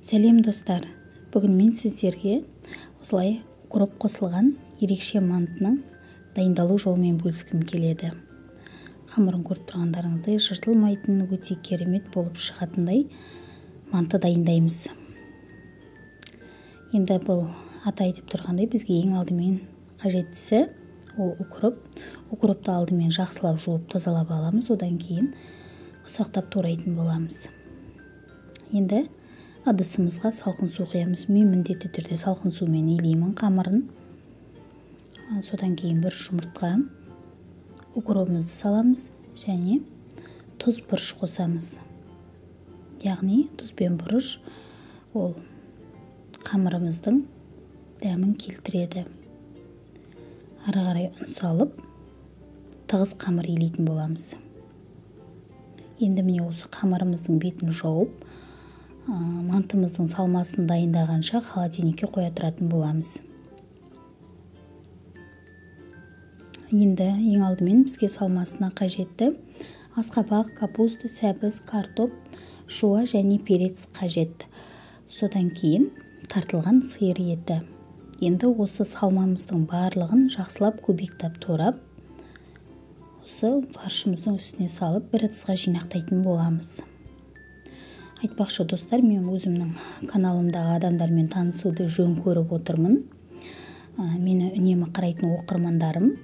Сәлем достар, бүгін мен сіздерге осылай укроп қосылған ерекше мантының дайындалу жолымен бөліскім келеді. Қамырын көріп тұрғандарыңыздай жыртылмайтын өте керемет болып шығатындай манты дайындаймыз. Енді бұл ата айтып тұрғандай бізге ең алдымен қажеттісі ол укроп. Укропты алдымен жақсылап жуып тазалап аламыз, одан кейін ұсақтап турайтын боламыз. Енді ыдысымызға салқын су құямыз. Мен міндетті түрде салқын сумен илеймін қамырын. Содан кейін бір жұмыртқа, укробымызды саламыз және тұз бұрыш қосамыз. Яғни тұз бен бұрыш ол қамырымыздың дәмін келтіреді. Ары қарай ұн салып, тығыз қамыр илейтін боламыз. Енді міне осы қамырымыздың бетін жауып, мантымыздың салмасын дайындағанша холодильникке қоя тұратын боламыз. Енді ең алдымен бізге салмасына қажетті асқабақ, капуста, сәбіз, картоп, жуа және перец қажет. Содан кейін тартылған сиыр еті. Енді осы салмамыздың барлығын жақсылап көбіктеп турап, осы фаршымыздың үстіне салып бір ыдысқа жинақтайтын боламыз. Айтпақшы достар, мен өзімнің каналымдағы адамдармен танысуды жөн көріп отырмын. Мені үнемі қарайтын оқырмандарым,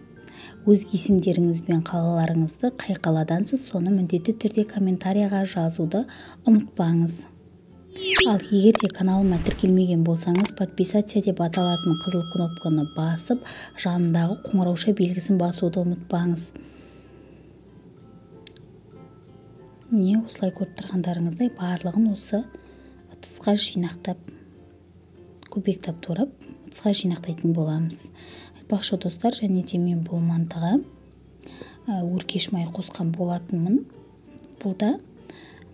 өз есімдеріңіз бен қалаларыңызды қай қаладансыз, соны міндетті түрде комментарияға жазуды ұмытпаңыз. Ал егер де каналыма тіркелмеген болсаңыз, подписаться деп аталатын қызыл кнопканы басып, жанындағы қоңырауша белгісін басуды ұмытпаңыз. Міне осылай көріп тұрғандарыңыздай барлығын осы ыдысқа жинақтап, көбіктеп турап, ыдысқа жинақтайтын боламыз. Айтпақшы достар, және де мен бұл мантыға өркеш май қосқан болатынмын. Бұл да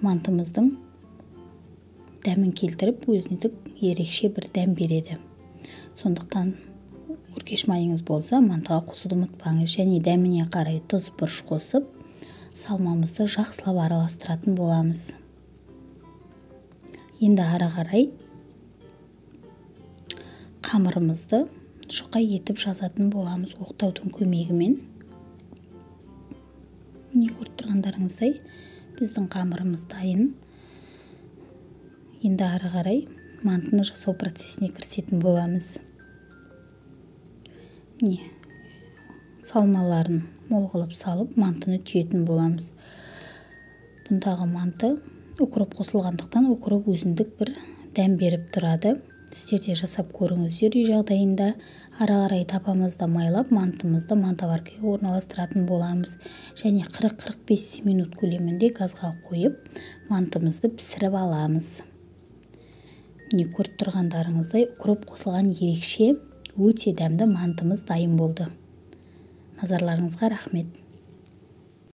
мантымыздың дәмін келтіріп, өзіндік ерекше бір дәм береді. Сондықтан өркеш майыңыз болса, мантыға қосуды ұмытпаңыз. Және дәміне қарай тұз бұрыш қосып, салмамызды жақсылап араластыратын боламыз. Енді ары қарай қамырымызды жұқа етіп жазатын боламыз оқтаудың көмегімен. Не көріп тұрғандарыңыздай біздің қамырымыз дайын. Енді ары қарай мантыны жасау процесіне кірісетін боламыз. Міне салмаларын мол қылып салып, мантыны түйетін боламыз. Бұндағы манты укроп қосылғандықтан, укроп өзіндік бір дәм беріп тұрады. Сіздер де жасап көріңіздер үй жағдайында. Ары қарай тапамызды майлап, мантымызды мантаваркаға орналастыратын боламыз. Және 40-45 минут көлемінде газға қойып, мантымызды пісіріп аламыз. Міне көріп тұрғандарыңыздай укроп қосылған ерекше, өте дәмді мантымыз дайын болды. Назарларыңызға рахмет.